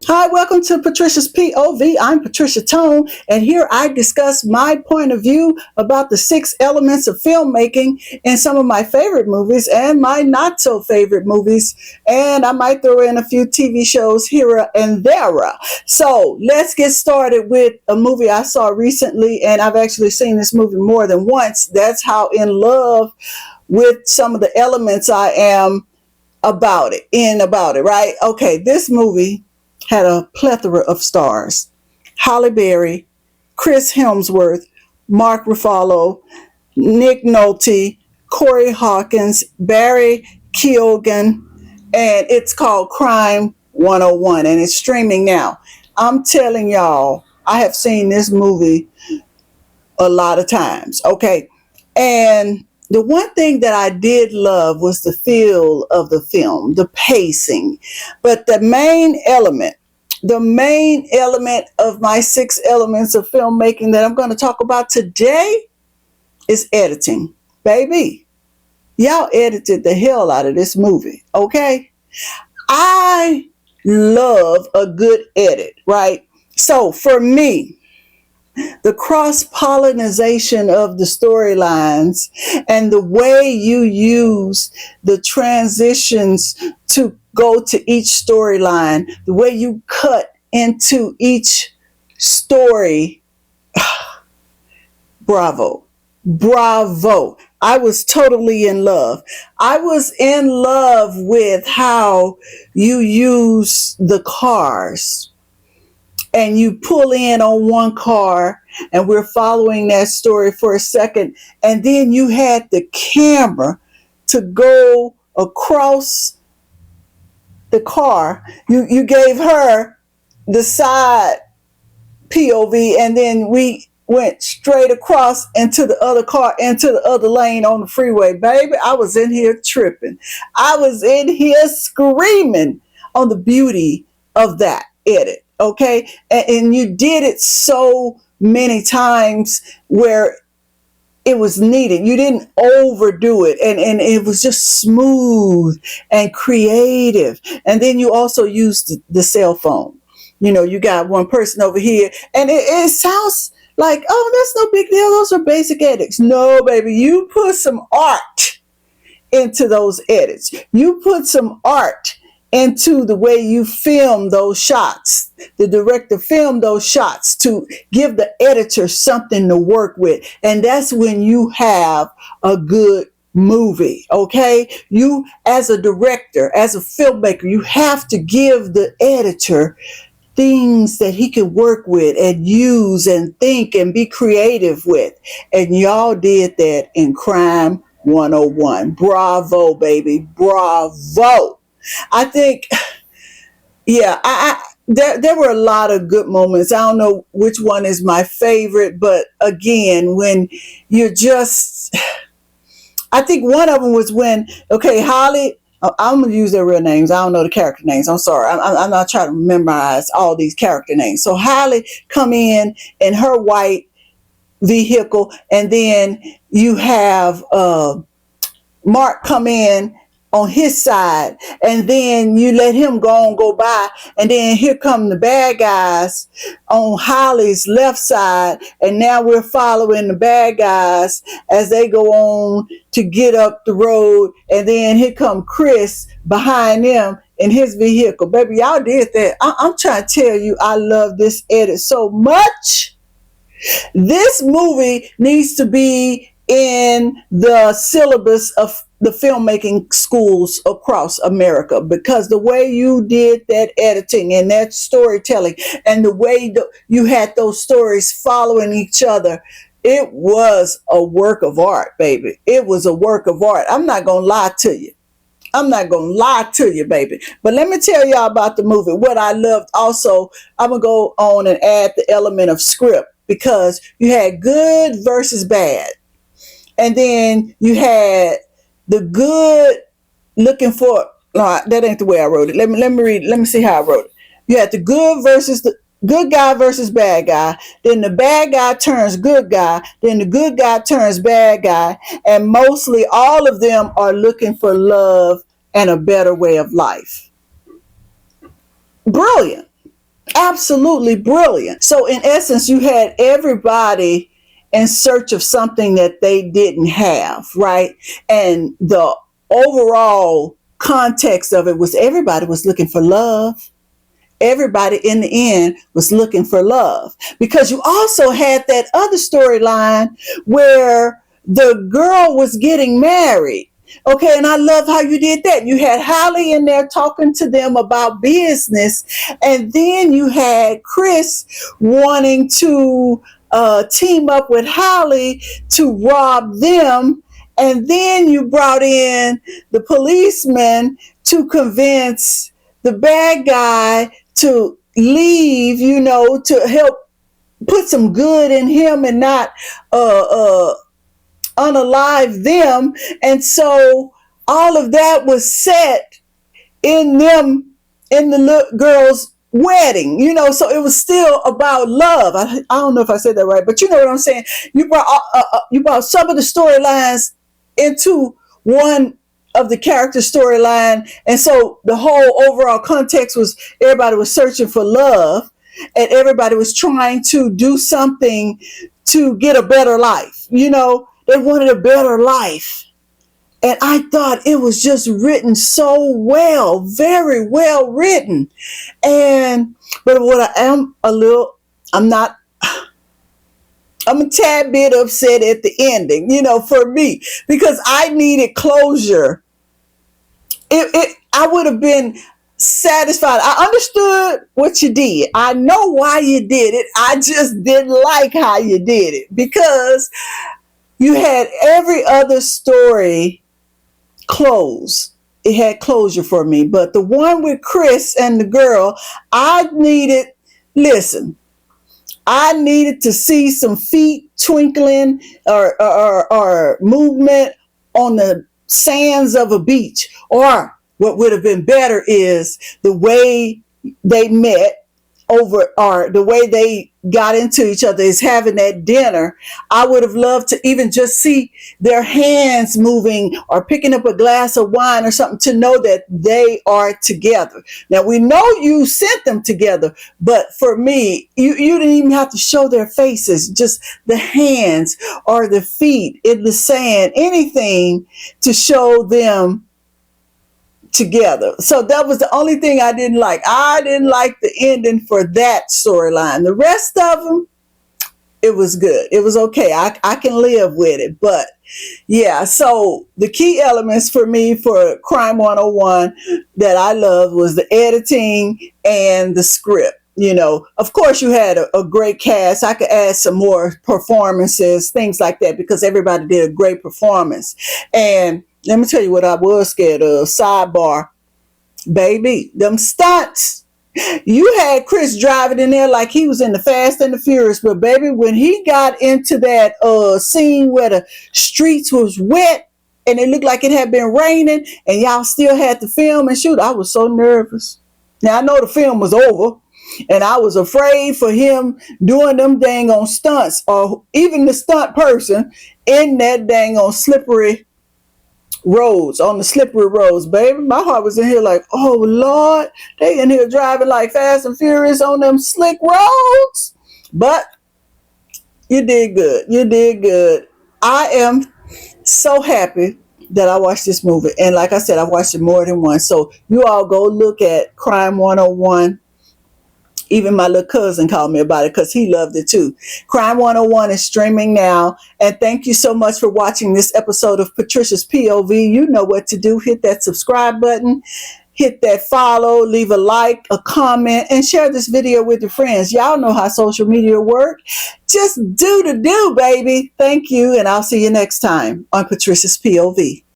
Hi, welcome to Patricia's POV. I'm Patricia Tone, and here I discuss my point of view about the 6 elements of filmmaking in some of my favorite movies and my not so favorite movies. And I might throw in a few TV shows here and there. So let's get started with a movie I saw recently, and I've actually seen this movie more than once. That's how in love with some of the elements I am about it, right? Okay, this movie had a plethora of stars. Halle Berry, Chris Hemsworth, Mark Ruffalo, Nick Nolte, Corey Hawkins, Barry Keoghan, and it's called Crime 101, and it's streaming now. I'm telling y'all, I have seen this movie a lot of times, okay? And the one thing that I did love was the feel of the film, the pacing. But the main element of my 6 elements of filmmaking that I'm going to talk about today is editing. Baby, y'all edited the hell out of this movie, okay? I love a good edit, right? So for me, the cross-pollination of the storylines and the way you use the transitions to go to each storyline, the way you cut into each story, bravo. Bravo. I was totally in love. I was in love with how you use the cars, and you pull in on one car and we're following that story for a second. And then you had the camera to go across the car. You gave her the side POV, and then we went straight across into the other car, into the other lane on the freeway. Baby, I was in here tripping. I was in here screaming on the beauty of that edit. Okay, and you did it so many times where it was needed. You didn't overdo it, and it was just smooth and creative. And then you also used the cell phone. You know, you got one person over here, and it sounds like, oh, that's no big deal. Those are basic edits. No, baby, you put some art into those edits. You put some art into the way you film those shots. The director filmed those shots to give the editor something to work with. And that's when you have a good movie, okay? You, as a director, as a filmmaker, you have to give the editor things that he can work with and use and think and be creative with. And y'all did that in Crime 101. Bravo, baby. Bravo. I think, yeah, there were a lot of good moments. I don't know which one is my favorite, but again, when you're just, I think one of them was when, okay, Holly, I'm going to use their real names. I don't know the character names. I'm sorry. I'm not trying to memorize all these character names. So Holly come in her white vehicle, and then you have Mark come in on his side, and then you let him go by, and then here come the bad guys on Holly's left side, and now we're following the bad guys as they go on to get up the road, and then here come Chris behind them in his vehicle. Baby, y'all did that. I'm trying to tell you, I love this edit so much. This movie needs to be in the syllabus of the filmmaking schools across America, because the way you did that editing and that storytelling and the way you had those stories following each other, it was a work of art, baby. It was a work of art. I'm not going to lie to you. I'm not going to lie to you, baby. But let me tell y'all about the movie. What I loved also, I'm going to go on and add the element of script, because you had good versus bad. And then you had the good looking for, no, that ain't the way I wrote it. Let me read. Let me see how I wrote it. You had the good versus the good guy versus bad guy. Then the bad guy turns good guy. Then the good guy turns bad guy. And mostly all of them are looking for love and a better way of life. Brilliant. Absolutely brilliant. So in essence, you had everybody in search of something that they didn't have, right? And the overall context of it was everybody was looking for love. Everybody in the end was looking for love, because you also had that other storyline where the girl was getting married. Okay, and I love how you did that. You had Halle in there talking to them about business, and then you had Chris wanting to team up with Halle to rob them, and then you brought in the policeman to convince the bad guy to leave, to help put some good in him and not unalive them. And so all of that was set in the little girl's wedding, so it was still about love. I don't know if I said that right, but you know what I'm saying. You brought some of the storylines into one of the character storyline, and so the whole overall context was everybody was searching for love, and everybody was trying to do something to get a better life. They wanted a better life. And I thought it was just written so well, very well written. But what I'm a tad bit upset at the ending, for me, because I needed closure. I would have been satisfied. I understood what you did. I know why you did it. I just didn't like how you did it, because you had every other story close. It had closure for me. But the one with Chris and the girl, I needed to see some feet twinkling or movement on the sands of a beach. Or what would have been better is the way they met or the way they got into each other is having that dinner. I would have loved to even just see their hands moving or picking up a glass of wine or something to know that they are together. Now, we know you sent them together, but for me, you didn't even have to show their faces, just the hands or the feet in the sand, anything to show them together. So that was the only thing I didn't like. I didn't like the ending for that storyline. The rest of them, it was good. It was okay. I can live with it. But yeah, so the key elements for me for Crime 101 that I loved was the editing and the script. Of course, you had a great cast. I could add some more performances, things like that, because everybody did a great performance. And let me tell you what I was scared of. Sidebar, baby, them stunts. You had Chris driving in there like he was in the Fast and the Furious, but baby, when he got into that scene where the streets was wet and it looked like it had been raining and y'all still had to film and shoot, I was so nervous. Now I know the film was over, and I was afraid for him doing them dang on stunts, or even the stunt person in that dang on slippery roads, on the slippery roads, baby. My heart was in here like, oh Lord, they in here driving like Fast and Furious on them slick roads. But you did good. You did good. I am so happy that I watched this movie. And like I said, I've watched it more than once. So you all go look at Crime 101. Even my little cousin called me about it because he loved it too. Crime 101 is streaming now. And thank you so much for watching this episode of Patricia's POV. You know what to do. Hit that subscribe button. Hit that follow. Leave a like, a comment, and share this video with your friends. Y'all know how social media work. Just do the do, baby. Thank you. And I'll see you next time on Patricia's POV.